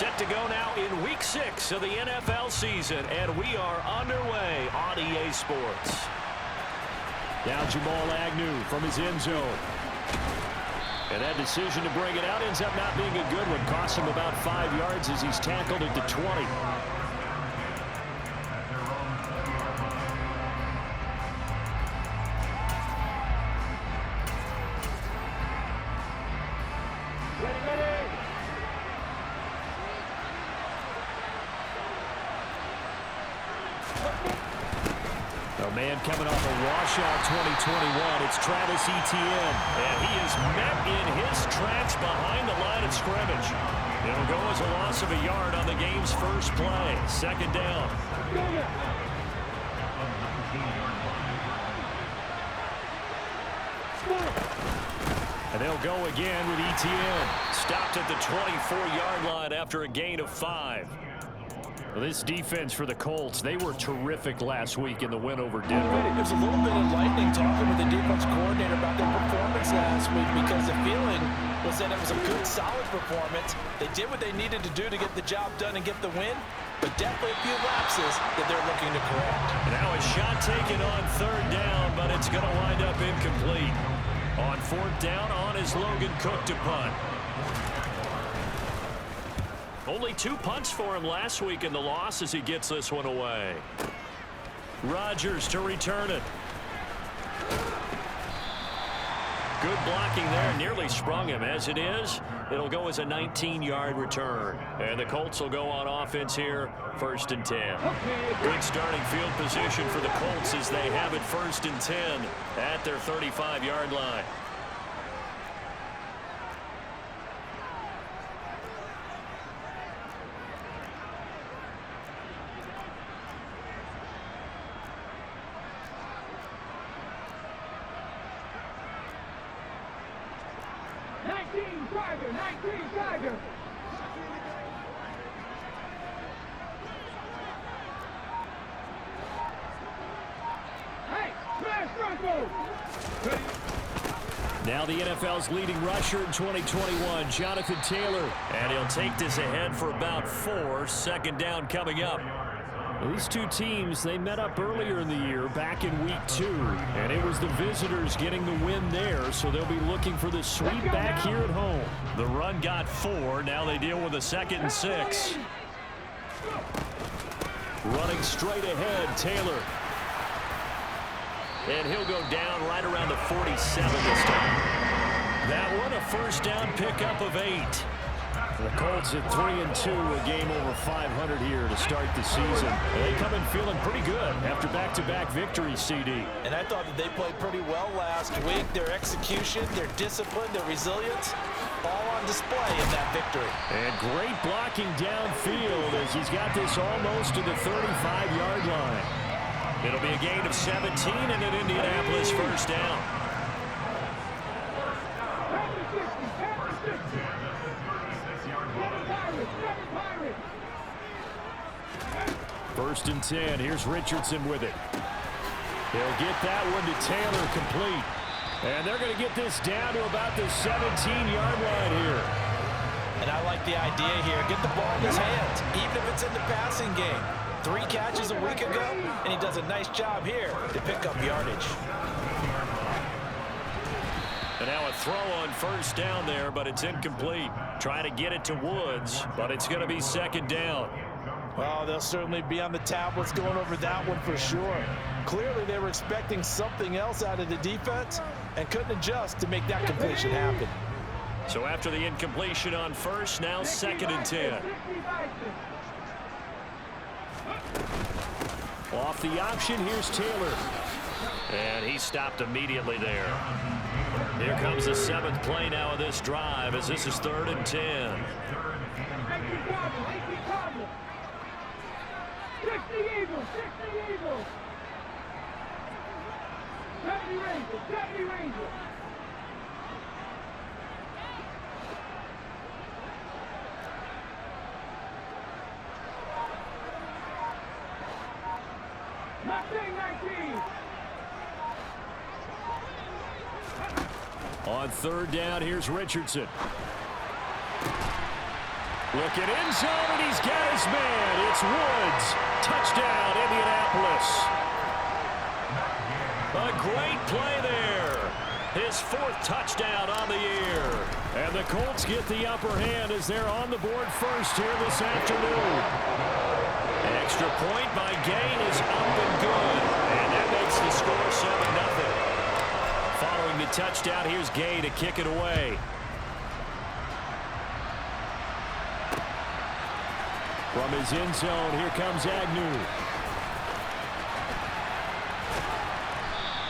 Set to go now in Week 6 of the NFL season, and we are underway on EA Sports. Now Jamal Agnew from his end zone. And that decision to bring it out ends up not being a good one. Costs him about 5 yards as he's tackled at the 20. Coming off a washout 2021, it's Travis Etienne. And he is met in his tracks behind the line of scrimmage. It'll go as a loss of a yard on the game's first play. Second down. And they'll go again with Etienne. Stopped at the 24-yard line after a gain of 5. Well, this defense for the Colts, they were terrific last week in the win over Denver. There's a little bit of lightning talking with the defense coordinator about their performance last week because the feeling was that it was a good, solid performance. They did what they needed to do to get the job done and get the win, but definitely a few lapses that they're looking to correct. Now a shot taken on third down, but it's going to wind up incomplete. On fourth down, on is Logan Cook to punt. Only 2 punts for him last week in the loss as he gets this one away. Rodgers to return it. Good blocking there. Nearly sprung him. As it is, it'll go as a 19-yard return. And the Colts will go on offense here, 1st and 10. Good starting field position for the Colts as they have it 1st and 10 at their 35-yard line. Now the NFL's leading rusher in 2021, Jonathan Taylor. And he'll take this ahead for about 4. Second down coming up. These two teams, they met up earlier in the year, back in Week 2. And it was the visitors getting the win there, so they'll be looking for the sweep back here at home. The run got 4. Now they deal with a 2nd and 6. Running straight ahead, Taylor. And he'll go down right around the 47 this time. That one, a first down pickup of 8. The Colts at 3-2, a game over 500 here to start the season. And they come in feeling pretty good after back-to-back victories, CD. And I thought that they played pretty well last week. Their execution, their discipline, their resilience, all on display in that victory. And great blocking downfield as he's got this almost to the 35-yard line. It'll be a gain of 17 and an Indianapolis first down. First and 10. Here's Richardson with it. He'll get that one to Taylor complete. And they're going to get this down to about the 17-yard line here. And I like the idea here. Get the ball in his hands, even if it's in the passing game. 3 catches a week ago, and he does a nice job here to pick up yardage. And now a throw on first down there, but it's incomplete. Trying to get it to Woods, but it's going to be 2nd down. Well, they'll certainly be on the tablets going over that one for sure. Clearly, they were expecting something else out of the defense and couldn't adjust to make that completion happen. So after the incompletion on first, now 2nd and 10. Off the option, here's Taylor. And he stopped immediately there. Here comes the 7th play now of this drive as this is 3rd and 10. On 3rd down, here's Richardson. Looking in zone, and he's got his man. It's Woods. Touchdown, Indianapolis. A great play there. His 4th touchdown on the year. And the Colts get the upper hand as they're on the board first here this afternoon. An extra point by Gay is up and good. And that makes the score 7-0. Following the touchdown, here's Gay to kick it away. From his end zone, here comes Agnew.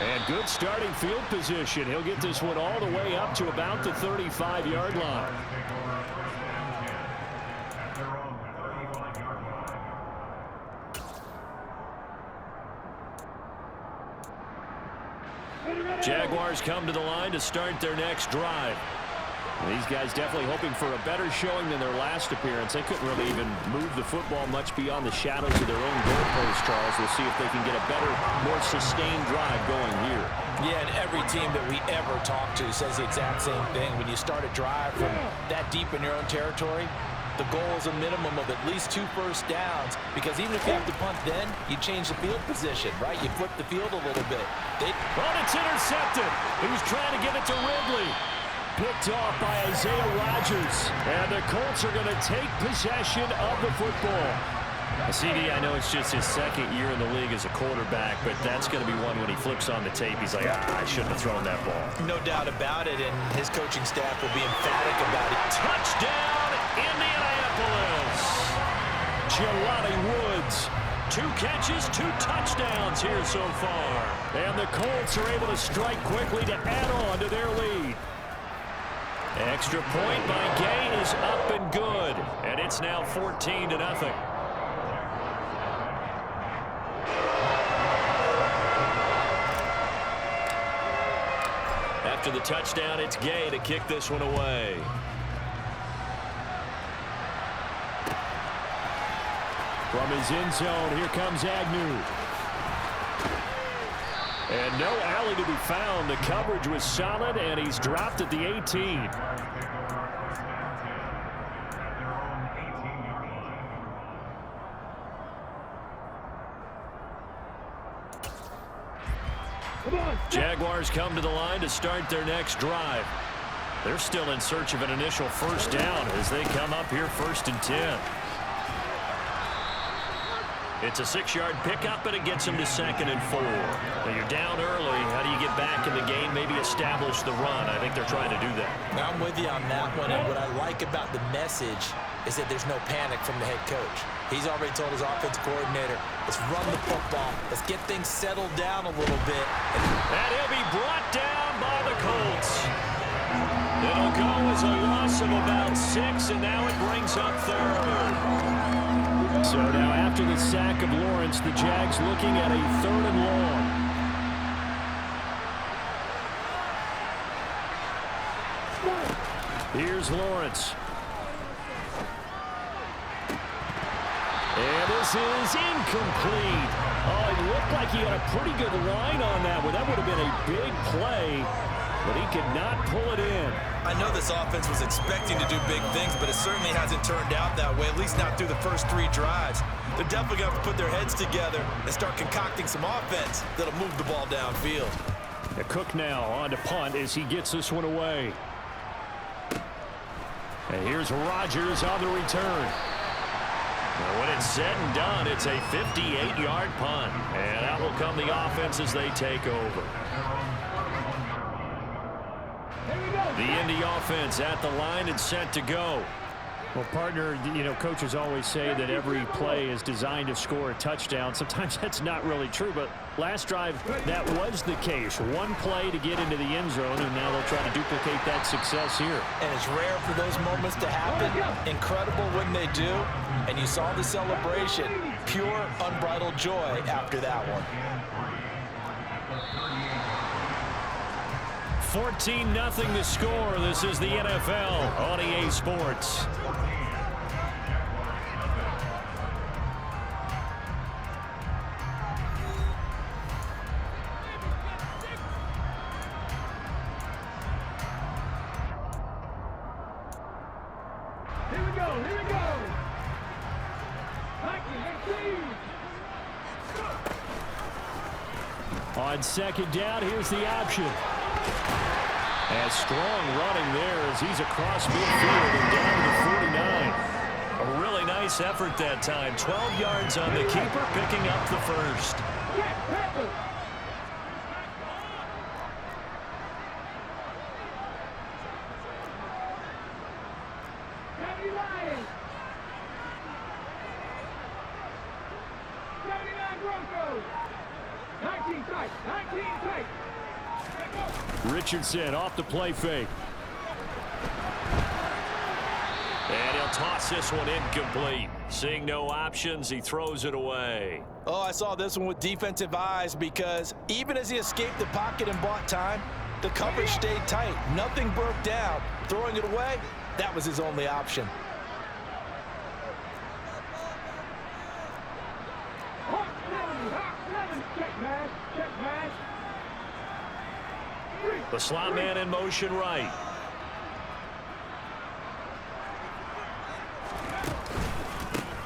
And good starting field position. He'll get this one all the way up to about the 35-yard line. Jaguars come to the line to start their next drive. These guys definitely hoping for a better showing than their last appearance. They couldn't really even move the football much beyond the shadows of their own goalpost, Charles. We'll see if they can get a better, more sustained drive going here. Yeah, and every team that we ever talk to says the exact same thing. When you start a drive from that deep in your own territory, the goal is a minimum of at least 2 first downs, because even if you have to punt then, you change the field position, right? You flip the field a little bit. But it's intercepted. He was trying to get it to Ridley. Picked off by Isaiah Rodgers. And the Colts are going to take possession of the football. CD, I know it's just his 2nd year in the league as a quarterback, but that's going to be one when he flips on the tape. He's like, I shouldn't have thrown that ball. No doubt about it, and his coaching staff will be emphatic about it. Touchdown, Indianapolis. Jelani Woods. 2 catches, 2 touchdowns here so far. And the Colts are able to strike quickly to add on to their lead. Extra point by Gay is up and good. And it's now 14-0. After the touchdown, it's Gay to kick this one away. From his end zone, here comes Agnew. And no alley to be found. The coverage was solid, and he's dropped at the 18. Jaguars come to the line to start their next drive. They're still in search of an initial first down as they come up here 1st and 10. It's a 6-yard pickup, and it gets him to 2nd and 4. Now you're down early. How do you get back in the game? Maybe establish the run. I think they're trying to do that. Now I'm with you on that one, and what I like about the message is that there's no panic from the head coach. He's already told his offensive coordinator, let's run the football. Let's get things settled down a little bit. And he'll be brought down by the Colts. It'll go as a loss of about 6, and now it brings up 3rd. So now after the sack of Lawrence, the Jags looking at a 3rd and long. Here's Lawrence. And this is incomplete. Oh, it looked like he had a pretty good line on that one. That would have been a big play, but he could not pull it in. I know this offense was expecting to do big things, but it certainly hasn't turned out that way, at least not through the first 3 drives. They're definitely going to have to put their heads together and start concocting some offense that'll move the ball downfield. Cook now on to punt as he gets this one away. And here's Rodgers on the return. Now when it's said and done, it's a 58-yard punt. And out will come the offense as they take over. The Indy offense at the line and set to go. Well, partner, you know, coaches always say that every play is designed to score a touchdown. Sometimes that's not really true, but last drive, that was the case. One play to get into the end zone, and now they'll try to duplicate that success here. And it's rare for those moments to happen. Incredible when they do. And you saw the celebration. Pure, unbridled joy after that one. 14-0 the score. This is the NFL on EA Sports. Here we go. On second down, here's the option. And strong running there as he's across midfield and down to the 49. A really nice effort that time. 12 yards on the keeper, picking up the first. Richardson off the play fake. And he'll toss this one incomplete. Seeing no options, he throws it away. Oh, I saw this one with defensive eyes because even as he escaped the pocket and bought time, the coverage stayed tight. Nothing broke down. Throwing it away, that was his only option. The slot man in motion right.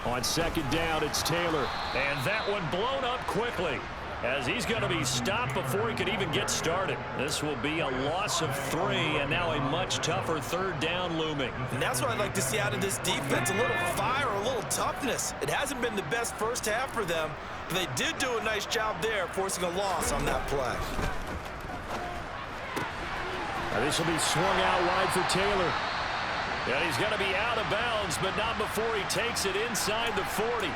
On second down, it's Taylor. And that one blown up quickly as he's going to be stopped before he could even get started. This will be a loss of 3, and now a much tougher third down looming. And that's what I'd like to see out of this defense, a little fire, a little toughness. It hasn't been the best first half for them, but they did do a nice job there, forcing a loss on that play. Now this will be swung out wide for Taylor. And he's going to be out of bounds, but not before he takes it inside the 40.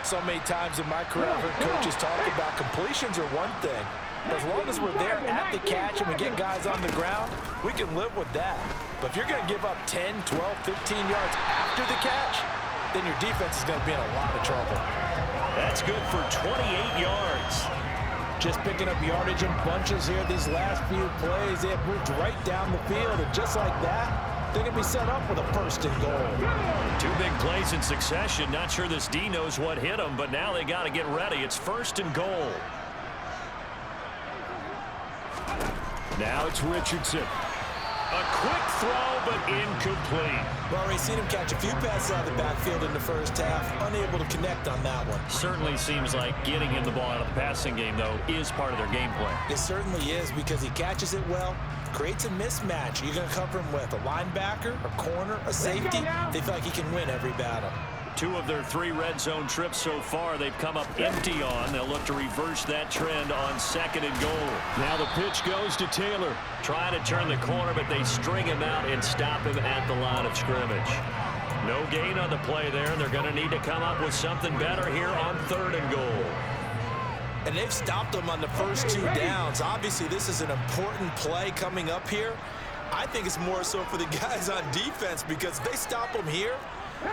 So many times in my career, I've heard coaches talk about completions are one thing. But as long as we're there at the catch and we get guys on the ground, we can live with that. But if you're going to give up 10, 12, 15 yards after the catch, then your defense is going to be in a lot of trouble. That's good for 28 yards. Just picking up yardage in bunches here these last few plays. They have moved right down the field, and just like that, they're going to be set up with a first and goal. 2 big plays in succession. Not sure this D knows what hit them, but now they got to get ready. It's first and goal. Now it's Richardson. A quick throw, but incomplete. Well, we've seen him catch a few passes out of the backfield in the first half. Unable to connect on that one. Certainly seems like getting him the ball out of the passing game, though, is part of their game plan. It certainly is because he catches it well, creates a mismatch. You're going to cover him with a linebacker, a corner, a safety. They feel like he can win every battle. 2 of their 3 red zone trips so far, they've come up empty on. They'll look to reverse that trend on second and goal. Now the pitch goes to Taylor. Trying to turn the corner, but they string him out and stop him at the line of scrimmage. No gain on the play there, and they're going to need to come up with something better here on third and goal. And they've stopped them on the first 2 downs. Obviously, this is an important play coming up here. I think it's more so for the guys on defense because if they stop them here,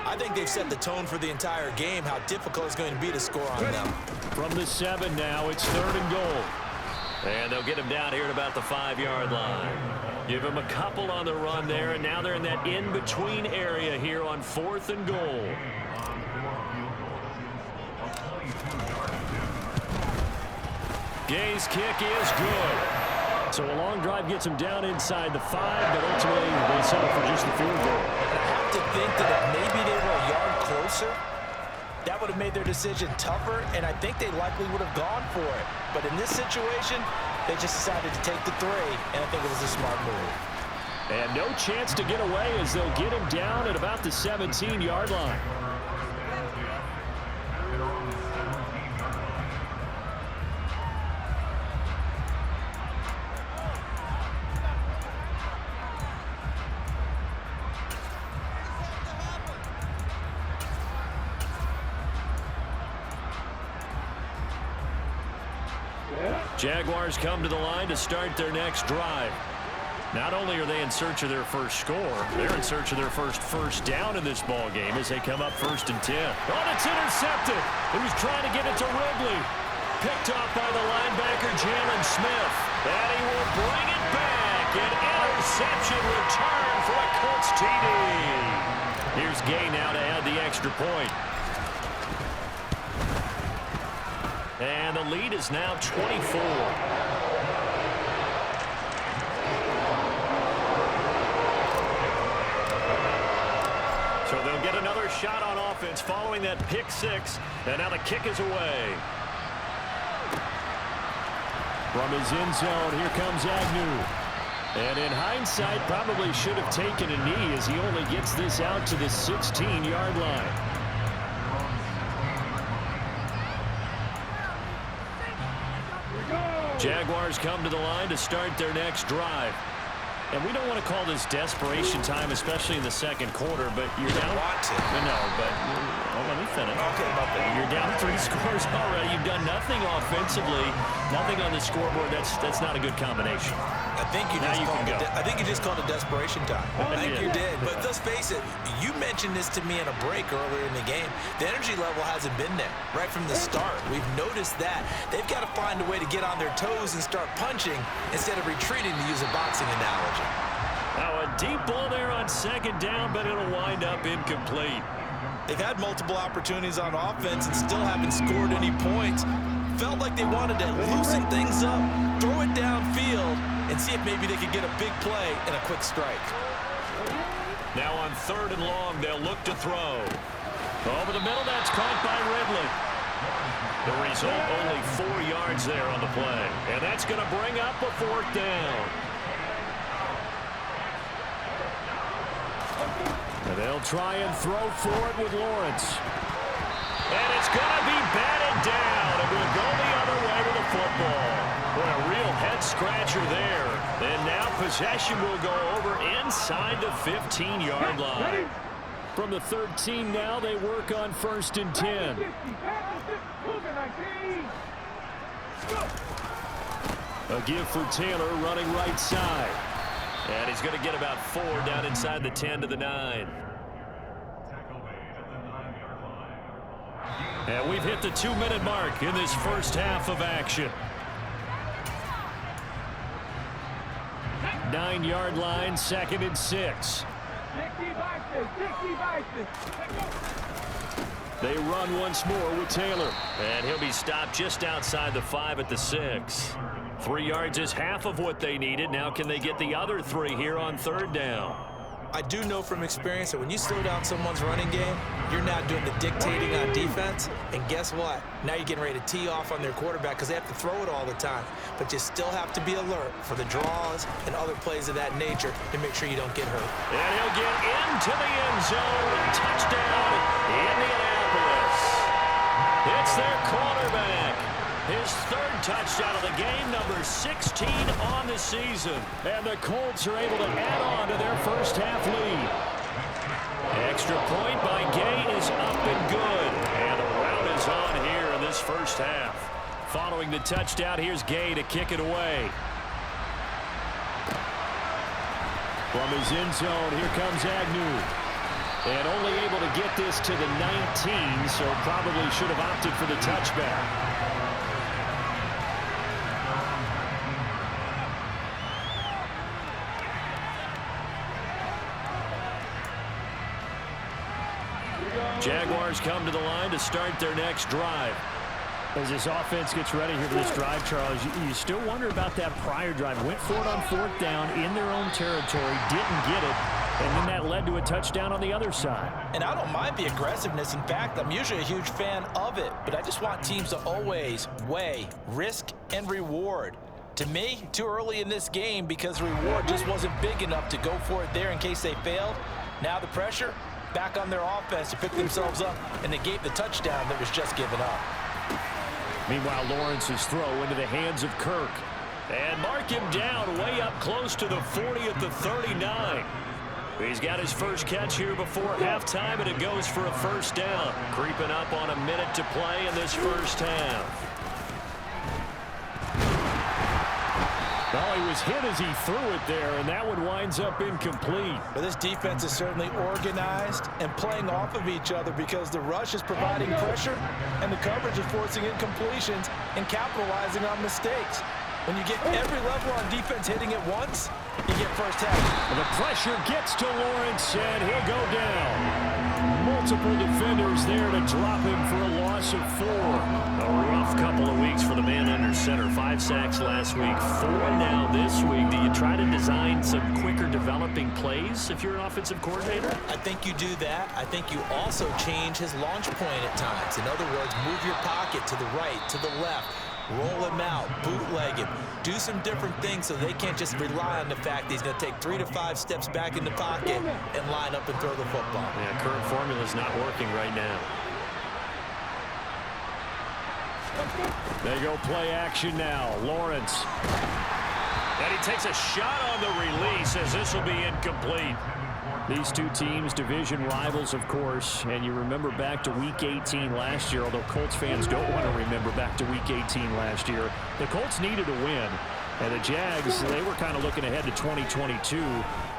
I think they've set the tone for the entire game, how difficult it's going to be to score on them. From the 7 now, it's third and goal. And they'll get him down here at about the 5-yard line. Give him a couple on the run there, and now they're in that in-between area here on 4th and goal. Gay's kick is good. So a long drive gets him down inside the 5, but ultimately they settle for just the field goal. I have to think that if maybe they were a yard closer, that would have made their decision tougher, and I think they likely would have gone for it. But in this situation, they just decided to take the 3, and I think it was a smart move. And no chance to get away as they'll get him down at about the 17-yard line. Jaguars come to the line to start their next drive. Not only are they in search of their first score, they're in search of their first down in this ball game as they come up 1st and 10. Oh, it's intercepted. He was trying to get it to Ridley. Picked off by the linebacker, Jalen Smith. And he will bring it back. An interception return for a Colts TD. Here's Gay now to add the extra point. And the lead is now 24. So they'll first shot on offense following that pick six. And now the kick is away. From his end zone, here comes Agnew. And in hindsight, probably should have taken a knee as he only gets this out to the 16-yard line. Jaguars come to the line to start their next drive. And we don't want to call this desperation time, especially in the second quarter, but you're down. No, but let me finish. Okay, about that. You're down 3 scores already. You've done nothing offensively, nothing on the scoreboard. That's not a good combination. I think you just called it desperation time. I think you did. But let's face it, you mentioned this to me in a break earlier in the game. The energy level hasn't been there right from the start. We've noticed that. They've got to find a way to get on their toes and start punching instead of retreating, to use a boxing analogy. Now a deep ball there on second down, but it'll wind up incomplete. They've had multiple opportunities on offense and still haven't scored any points. Felt like they wanted to loosen things up, throw it downfield, and see if maybe they could get a big play and a quick strike. Now on 3rd and long, they'll look to throw. Over the middle, that's caught by Ridley. The result, only 4 yards there on the play. And that's going to bring up a 4th down. And they'll try and throw for it with Lawrence. And it's going to be batted down. It will go the other way with the football. Boy, a real head-scratcher there. And now possession will go over inside the 15-yard line. From the 13 now, they work on 1st and 10. A give for Taylor running right side. And he's going to get about 4 down inside the 10 to the 9. And we've hit the 2-minute mark in this first half of action. 9-yard line, 2nd and 6. They run once more with Taylor. And he'll be stopped just outside the 5 at the 6. 3 yards is half of what they needed. Now can they get the other 3 here on 3rd down? I do know from experience that when you slow down someone's running game, you're not doing the dictating on defense. And guess what? Now you're getting ready to tee off on their quarterback because they have to throw it all the time. But you still have to be alert for the draws and other plays of that nature to make sure you don't get hurt. And he'll get into the end zone. Touchdown, Indianapolis. It's their quarterback. His 3rd touchdown of the game, number 16 on the season. And the Colts are able to add on to their first half lead. Extra point by Gay is up and good. And the rout is on here in this first half. Following the touchdown, here's Gay to kick it away. From his end zone, here comes Agnew. And only able to get this to the 19, so probably should have opted for the touchback. Jaguars come to the line to start their next drive. As this offense gets ready here for this drive, Charles, you still wonder about that prior drive. Went for it on 4th down in their own territory, didn't get it, and then that led to a touchdown on the other side. And I don't mind the aggressiveness. In fact, I'm usually a huge fan of it, but I just want teams to always weigh risk and reward. To me, too early in this game because the reward just wasn't big enough to go for it there in case they failed. Now the pressure back on their offense to pick themselves up and negate the touchdown that was just given up. Meanwhile, Lawrence's throw into the hands of Kirk. And mark him down way up close to the 40 at the 39. He's got his first catch here before halftime, and it goes for a 1st down. Creeping up on a minute to play in this first half. Well, he was hit as he threw it there, and that one winds up incomplete. But this defense is certainly organized and playing off of each other because the rush is providing pressure and the coverage is forcing incompletions and capitalizing on mistakes. When you get every level on defense hitting at once, you get first half. The pressure gets to Lawrence, and he'll go down. Multiple defenders there to drop him for a loss of 4. A rough couple of weeks for the man under center. 5 sacks last week, 4 now this week. Do you try to design some quicker developing plays if you're an offensive coordinator? I think you do that. I think you also change his launch point at times. In other words, move your pocket to the right, to the left, roll him out, bootleg him, do some different things so they can't just rely on the fact that he's going to take 3 to 5 steps back in the pocket and line up and throw the football. Yeah, current formula is not working right now. They go play action now. Lawrence. And he takes a shot on the release as this will be incomplete. These two teams, division rivals, of course, and you remember back to Week 18 last year, although Colts fans don't want to remember back to Week 18 last year. The Colts needed a win, and the Jags, they were kind of looking ahead to 2022,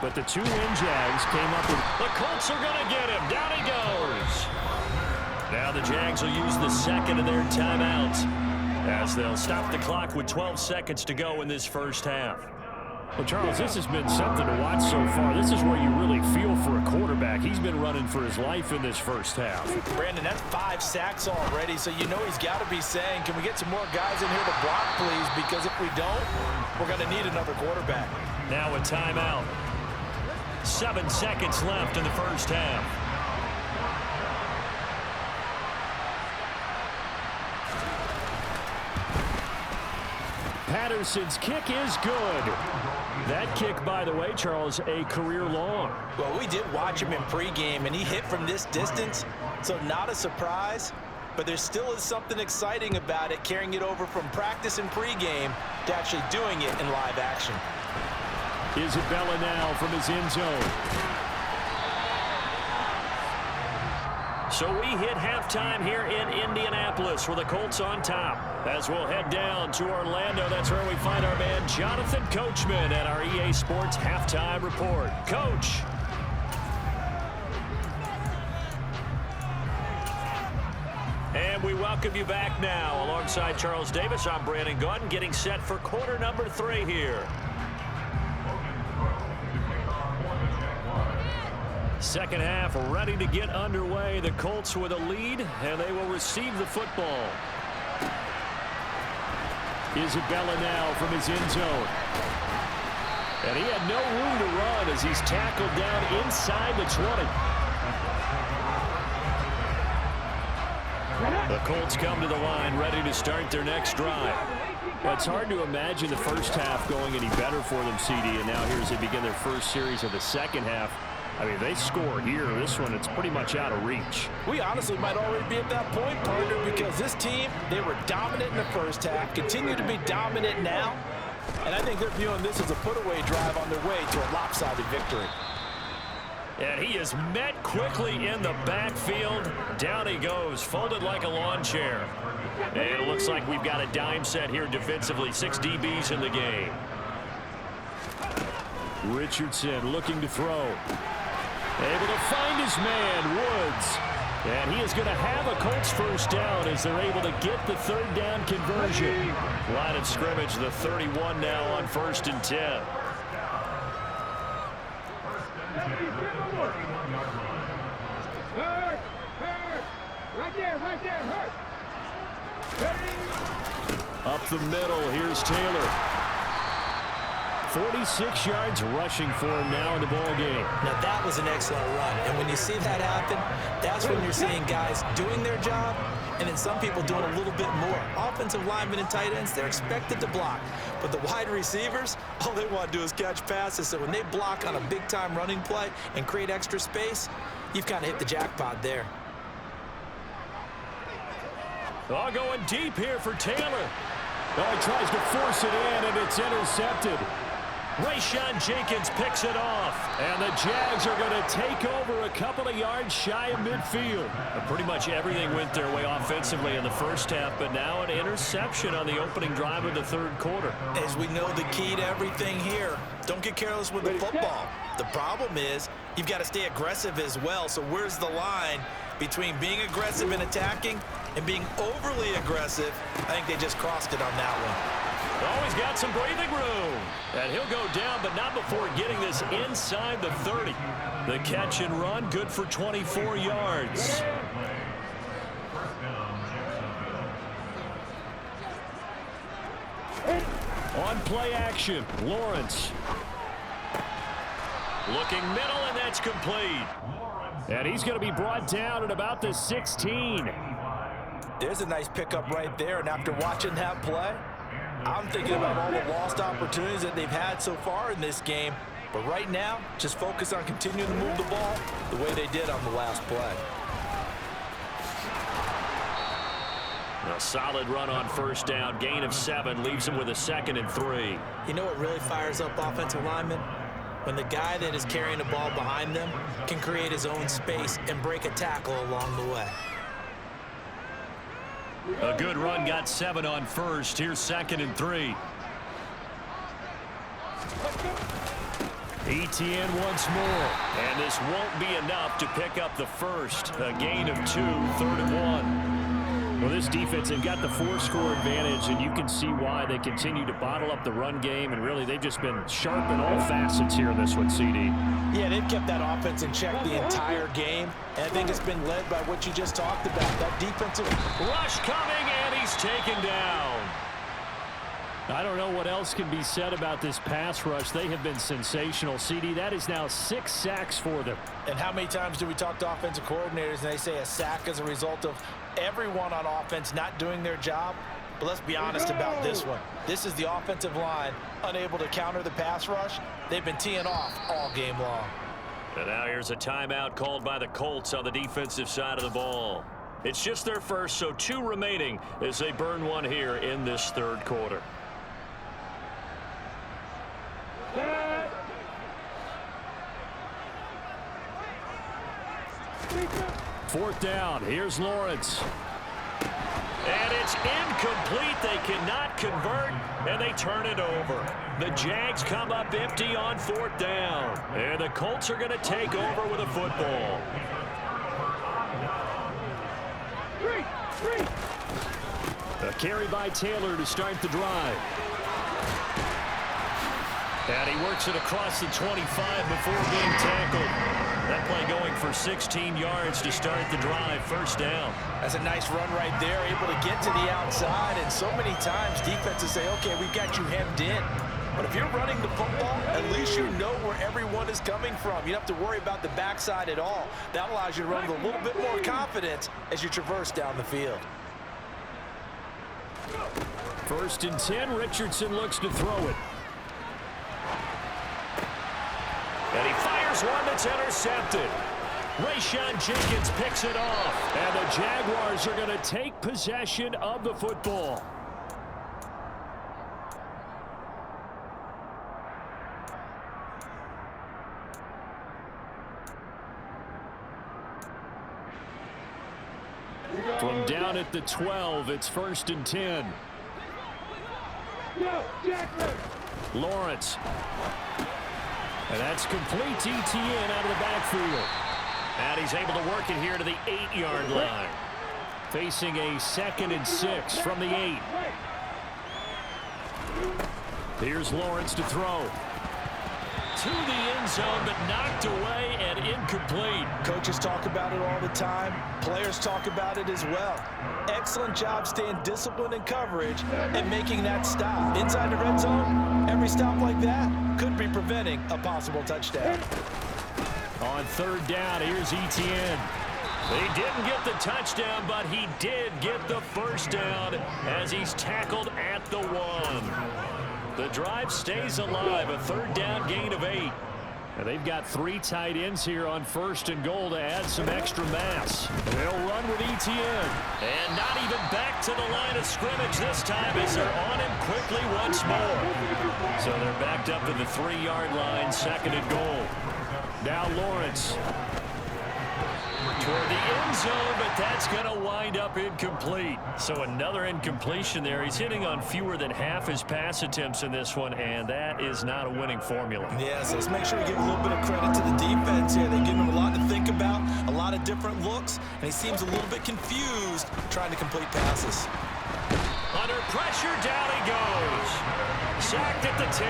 but the two-win Jags came up with... The Colts are going to get him. Down he goes. Now the Jags will use the second of their timeouts as they'll stop the clock with 12 seconds to go in this first half. Well, Charles, this has been something to watch so far. This is where you really feel for a quarterback. He's been running for his life in this first half. Brandon, that's 5 sacks already, so you know he's got to be saying, can we get some more guys in here to block, please? Because if we don't, we're going to need another quarterback. Now a timeout. 7 seconds left in the first half. Patterson's kick is good. That kick, by the way, Charles, a career long. Well, we did watch him in pregame, and he hit from this distance, so not a surprise. But there still is something exciting about it, carrying it over from practice and pregame to actually doing it in live action. Isabella now from his end zone. So we hit halftime here in Indianapolis with the Colts on top. As we'll head down to Orlando, that's where we find our man Jonathan Coachman at our EA Sports Halftime Report. Coach. And we welcome you back now. Alongside Charles Davis, I'm Brandon Gaudin, getting set for quarter number 3 here. Second half ready to get underway. The Colts with a lead, and they will receive the football. Isabella now from his end zone. And he had no room to run as he's tackled down inside the 20. The Colts come to the line ready to start their next drive. It's hard to imagine the first half going any better for them, CD, and now here as they begin their first series of the second half. I mean, they score here. This one, it's pretty much out of reach. We honestly might already be at that point, partner, because this team, they were dominant in the first half, continue to be dominant now, and I think they're viewing this as a put-away drive on their way to a lopsided victory. And he is met quickly in the backfield. Down he goes, folded like a lawn chair. And it looks like we've got a dime set here defensively. 6 DBs in the game. Richardson looking to throw. Able to find his man, Woods. And he is going to have a Colts first down as they're able to get the third down conversion. Line of scrimmage, the 31 now on 1st and 10. Up the middle, here's Taylor. 46 yards rushing for him now in the ball game. Now that was an excellent run, and when you see that happen, that's when you're seeing guys doing their job, and then some people doing a little bit more. Offensive linemen and tight ends, they're expected to block, but the wide receivers, all they want to do is catch passes. So when they block on a big-time running play and create extra space, you've kind of hit the jackpot there. Oh, going deep here for Taylor. Oh, he tries to force it in, and it's intercepted. Rayshawn Jenkins picks it off, and the Jags are going to take over a couple of yards shy of midfield. Pretty much everything went their way offensively in the first half, but now an interception on the opening drive of the third quarter. As we know, the key to everything here, don't get careless with the football. The problem is you've got to stay aggressive as well, so where's the line between being aggressive and attacking and being overly aggressive? I think they just crossed it on that one. Oh, he's got some breathing room. And he'll go down, but not before getting this inside the 30. The catch and run, good for 24 yards. On play action, Lawrence. Looking middle, and that's complete. And he's going to be brought down at about the 16. There's a nice pickup right there, and after watching that play, I'm thinking about all the lost opportunities that they've had so far in this game. But right now, just focus on continuing to move the ball the way they did on the last play. A solid run on first down. Gain of 7 leaves him with a 2nd and 3. You know what really fires up offensive linemen? When the guy that is carrying the ball behind them can create his own space and break a tackle along the way. A good run, got 7 on first. Here's 2nd and 3. Etienne once more. And this won't be enough to pick up the first. A gain of 2, 3rd and 1. Well, this defense, they've got the 4-score advantage, and you can see why they continue to bottle up the run game, and really they've just been sharp in all facets here in this one, CD. Yeah, they've kept that offense in check the entire game, and I think it's been led by what you just talked about, that defensive rush coming, and he's taken down. I don't know what else can be said about this pass rush. They have been sensational, CD. That is now 6 sacks for them. And how many times do we talk to offensive coordinators and they say a sack as a result of everyone on offense not doing their job? But let's be honest about this one. This is the offensive line unable to counter the pass rush. They've been teeing off all game long. And now here's a timeout called by the Colts on the defensive side of the ball. It's just their first, so 2 remaining as they burn one here in this 3rd quarter. Fourth down. Here's Lawrence. And it's incomplete. They cannot convert, and they turn it over. The Jags come up empty on 4th down. And the Colts are going to take over with a football. A carry by Taylor to start the drive. And he works it across the 25 before being tackled. That play going for 16 yards to start the drive. First down. That's a nice run right there, able to get to the outside. And so many times defenses say, okay, we've got you hemmed in. But if you're running the football, at least you know where everyone is coming from. You don't have to worry about the backside at all. That allows you to run with a little bit more confidence as you traverse down the field. 1st and 10. Richardson looks to throw it. And he fires one that's intercepted. Rayshon Jenkins picks it off. And the Jaguars are going to take possession of the football. From down at the 12, it's 1st and 10. Lawrence. And that's complete to Etienne out of the backfield. And he's able to work it here to the 8-yard line. Facing a 2nd and 6 from the 8. Here's Lawrence to throw. To the end zone, but knocked away and incomplete. Coaches talk about it all the time. Players talk about it as well. Excellent job staying disciplined in coverage and making that stop. Inside the red zone, every stop like that could be preventing a possible touchdown. On 3rd down, here's Etienne. He didn't get the touchdown, but he did get the first down as he's tackled at the 1. The drive stays alive, a 3rd down gain of 8. And they've got 3 tight ends here on 1st and goal to add some extra mass. They'll run with Etienne. And not even back to the line of scrimmage this time as they're on him quickly once more. So they're backed up to the 3-yard line, 2nd and goal. Now Lawrence. Toward the end zone, but that's going to wind up incomplete. So another incompletion there. He's hitting on fewer than half his pass attempts in this one, and that is not a winning formula. Yes, let's make sure we give a little bit of credit to the defense here. They give him a lot to think about, a lot of different looks, and he seems a little bit confused trying to complete passes. Under pressure, down he goes. Sacked at the 10.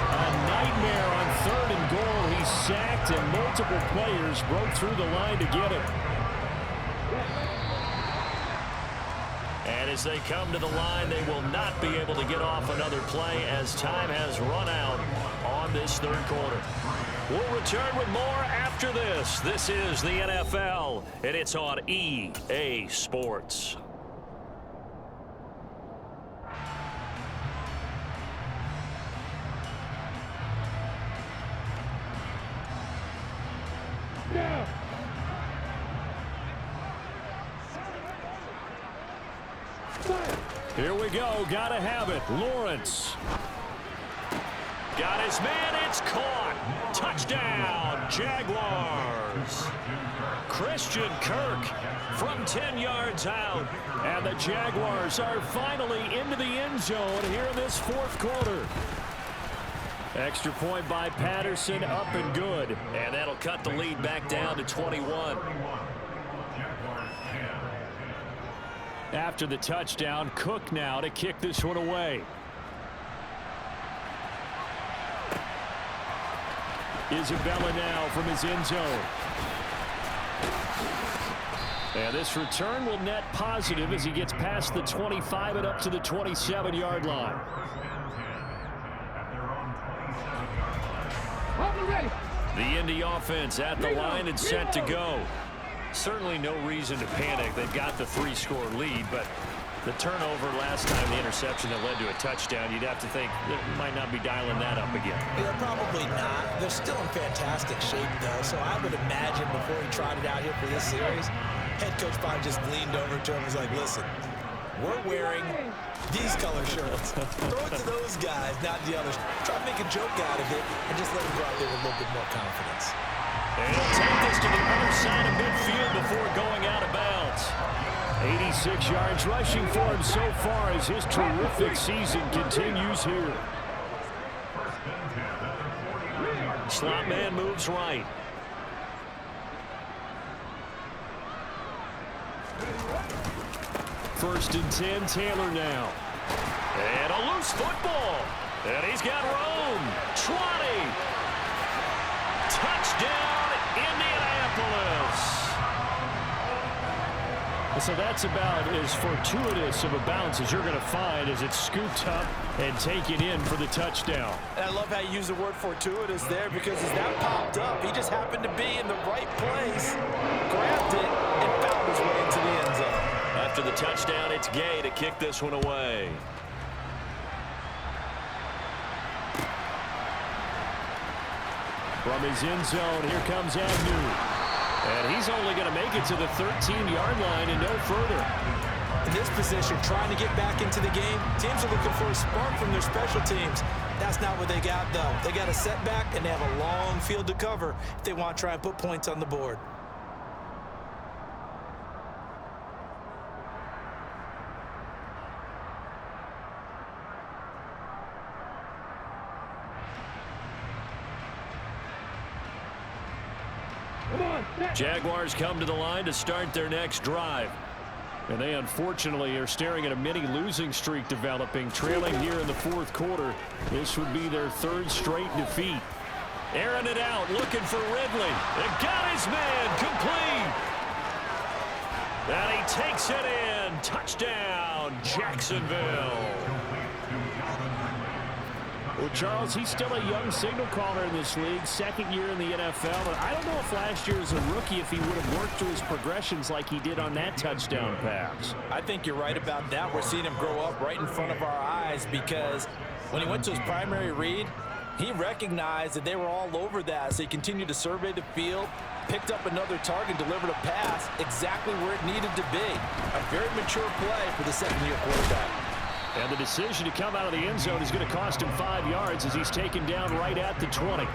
A nightmare on 3rd and goal. He's sacked, and multiple players broke through the line to get him. And as they come to the line, they will not be able to get off another play as time has run out on come this third quarter. We'll return with more after this. This is the NFL, and it's on EA Sports. Here we go. Gotta have it. Lawrence. Got his man. It's caught. Touchdown, Jaguars. Christian Kirk from 10 yards out. And the Jaguars are finally into the end zone here in this fourth quarter. Extra point by Patterson, up and good. And that'll cut the lead back down to 21. After the touchdown, Cook now to kick this one away. Isabella now from his end zone. And this return will net positive as he gets past the 25 and up to the 27-yard line. The Indy offense at the line and set to go. Certainly no reason to panic. They've got the 3-score lead, but the turnover last time, the interception that led to a touchdown, you'd have to think they might not be dialing that up again. Yeah, probably not. They're still in fantastic shape, though, so I would imagine before he trotted out here for this series, head coach probably just leaned over to him and was like, listen, we're wearing these color shirts. Throw it to those guys, not the others. Try to make a joke out of it and just let them go out there with a little bit more confidence. And he'll take this to the other side of midfield before going out of bounds. 86 yards rushing for him so far as his terrific season continues here. Slot man moves right. First and 10, Taylor now. And a loose football. And he's got room. 20. Touchdown, Indianapolis. So that's about as fortuitous of a bounce as you're going to find as it's scooped up and taken in for the touchdown. And I love how you use the word fortuitous there, because as that popped up, he just happened to be in the right place, grabbed it, and found his way into the end zone. After the touchdown, it's Gay to kick this one away. From his end zone, here comes Agnew. And he's only going to make it to the 13-yard line and no further. In this position, trying to get back into the game, teams are looking for a spark from their special teams. That's not what they got, though. They got a setback, and they have a long field to cover if they want to try and put points on the board. Jaguars come to the line to start their next drive. And they unfortunately are staring at a mini losing streak developing, trailing here in the fourth quarter. This would be their third straight defeat. Airing it out, looking for Ridley. They got his man, complete. And he takes it in. Touchdown, Jacksonville. Well, Charles, he's still a young signal caller in this league, second year in the NFL. But I don't know if last year as a rookie, if he would have worked through his progressions like he did on that touchdown pass. I think you're right about that. We're seeing him grow up right in front of our eyes, because when he went to his primary read, he recognized that they were all over that. So he continued to survey the field, picked up another target, delivered a pass exactly where it needed to be. A very mature play for the second-year quarterback. And the decision to come out of the end zone is going to cost him 5 yards as he's taken down right at the 20.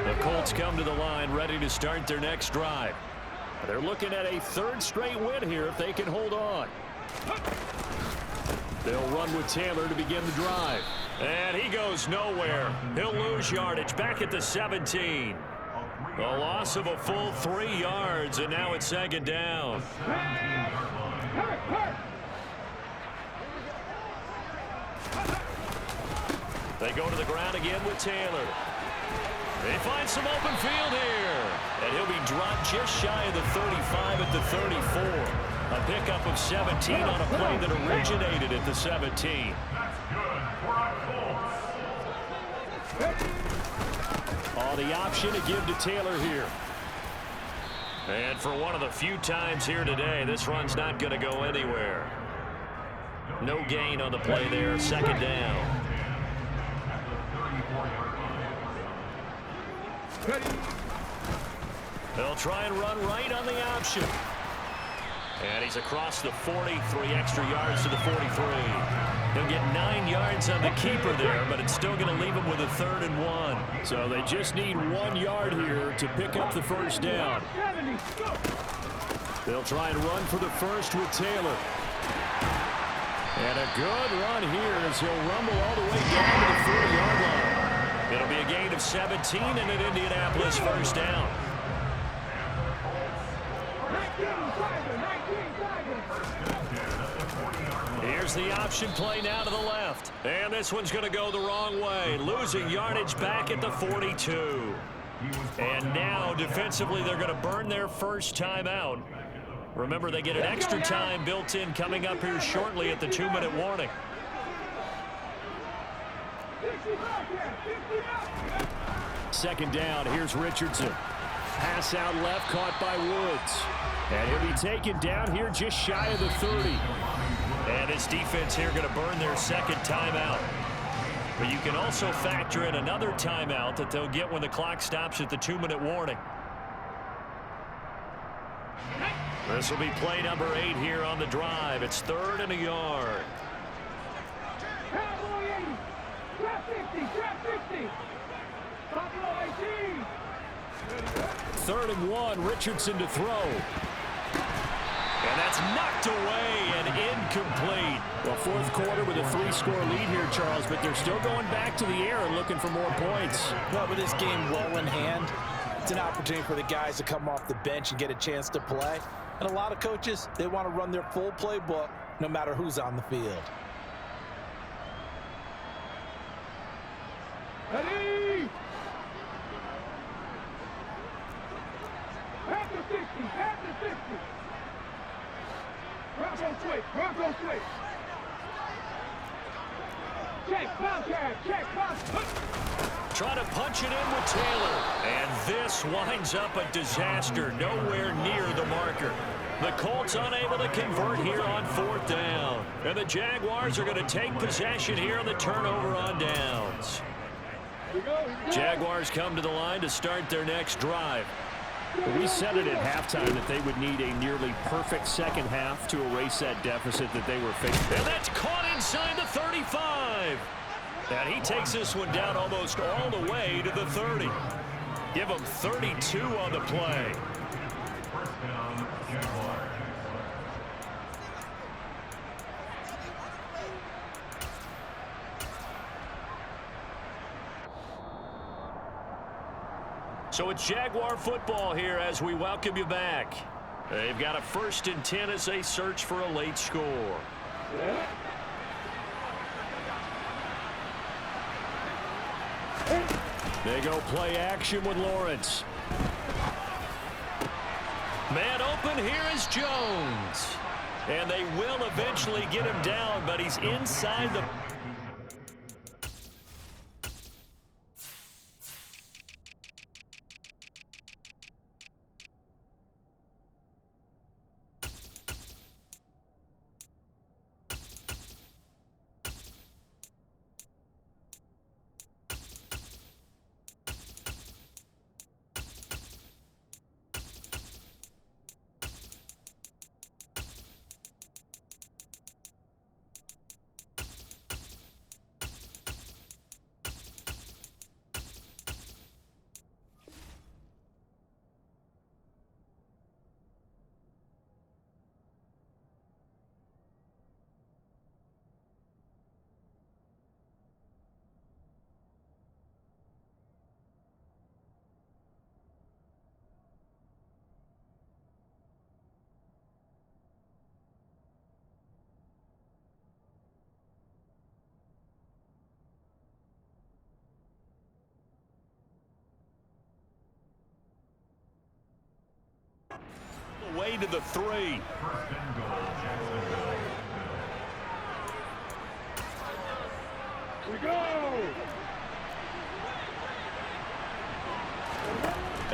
The Colts come to the line ready to start their next drive. They're looking at a third straight win here if they can hold on. They'll run with Taylor to begin the drive. And he goes nowhere. He'll lose yardage back at the 17. A loss of a full 3 yards, and now it's second down. They go to the ground again with Taylor. They find some open field here. And he'll be dropped just shy of the 35 at the 34. A pickup of 17 on a play that originated at the 17. Oh, the option to give to Taylor here. And for one of the few times here today, this run's not going to go anywhere. No gain on the play there. Second down. They'll try and run right on the option. And he's across the 40, 3 extra yards to the 43. He'll get 9 yards on the keeper there, but it's still going to leave him with a 3rd and 1. So they just need 1 yard here to pick up the first down. They'll try and run for the first with Taylor. And a good run here as he'll rumble all the way down to the 40-yard line. It'll be a gain of 17 and an Indianapolis first down. Here's the option play now to the left. And this one's going to go the wrong way. Losing yardage back at the 42. And now defensively they're going to burn their first timeout. Remember, they get an extra time built in coming up here shortly at the 2-minute warning. Second down, here's Richardson. Pass out left, caught by Woods. And he'll be taken down here just shy of the 30. And his defense here going to burn their second timeout. But you can also factor in another timeout that they'll get when the clock stops at the 2-minute warning. This will be play number 8 here on the drive. It's 3rd and a yard. 3rd and 1, Richardson to throw. And that's knocked away and incomplete. Well, 4th quarter with a 3-score lead here, Charles, but they're still going back to the air and looking for more points. Well, with this game well in hand, it's an opportunity for the guys to come off the bench and get a chance to play. And a lot of coaches, they want to run their full playbook no matter who's on the field. Ready! Back to 60, back to 60. Bronco switch, Bronco switch. Check, Bobcat, check, Bobcat. Trying to punch it in with Taylor. And this winds up a disaster, nowhere near the marker. The Colts unable to convert here on 4th down. And the Jaguars are going to take possession here on the turnover on downs. Jaguars come to the line to start their next drive. We said it at halftime that they would need a nearly perfect second half to erase that deficit that they were facing. And that's caught inside the 35. And he takes this one down almost all the way to the 30. Give him 32 on the play. So it's Jaguar football here as we welcome you back. They've got a 1st and 10 as they search for a late score. They go play action with Lawrence. Man open, here is Jones. And they will eventually get him down, but he's inside the... Way to the 3.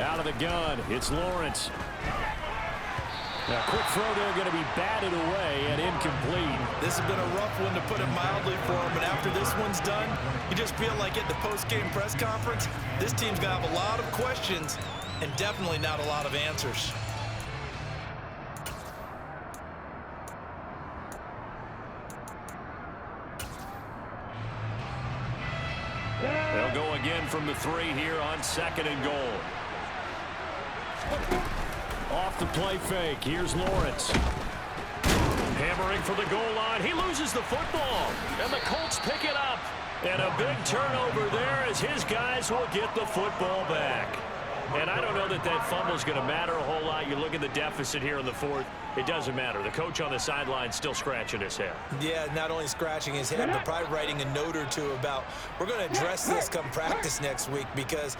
Out of the gun, it's Lawrence. Now, quick throw there, going to be batted away and incomplete. This has been a rough one, to put it mildly, for him. But after this one's done, you just feel like at the post-game press conference, this team's going to have a lot of questions and definitely not a lot of answers. They'll go again from the 3 here on 2nd and goal. Off the play fake. Here's Lawrence. Hammering for the goal line. He loses the football. And the Colts pick it up. And a big turnover there as his guys will get the football back. And I don't know that that fumble is going to matter a whole lot. You look at the deficit here in the 4th. It doesn't matter. The coach on the sideline still scratching his head. Yeah, not only scratching his head, but probably writing a note or two about, we're going to address this come practice next week, because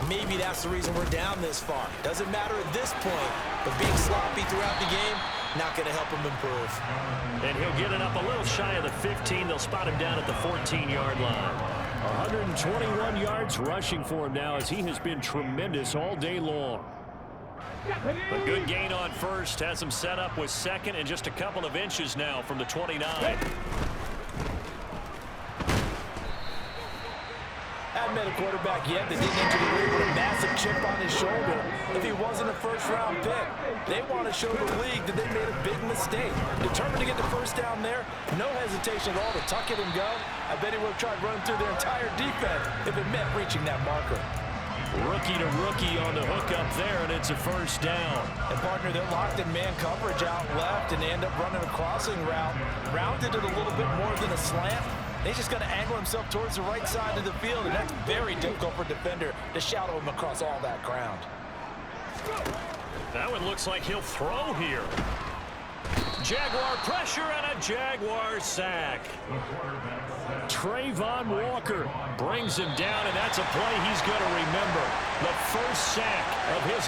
maybe that's the reason we're down this far. Doesn't matter at this point, but being sloppy throughout the game, not going to help him improve. And he'll get it up a little shy of the 15. They'll spot him down at the 14-yard line. 121 yards rushing for him now, as he has been tremendous all day long. A good gain on first, has him set up with 2nd and just a couple of inches now from the 29. Haven't met a quarterback yet that didn't enter the league with a massive chip on his shoulder. If he wasn't a first-round pick, they want to show the league that they made a big mistake. Determined to get the first down there, no hesitation at all to tuck it and go. I bet he would have tried running through their entire defense if it meant reaching that marker. Rookie to rookie on the hookup there, and it's a first down. And, partner, they're locked in man coverage out left, and they end up running a crossing route. Rounded it a little bit more than a slant. He's just going to angle himself towards the right side of the field, and that's very difficult for a defender to shadow him across all that ground. That one looks like he'll throw here. Jaguar pressure and a Jaguar sack. Trayvon Walker brings him down, and that's a play he's going to remember. The first sack of his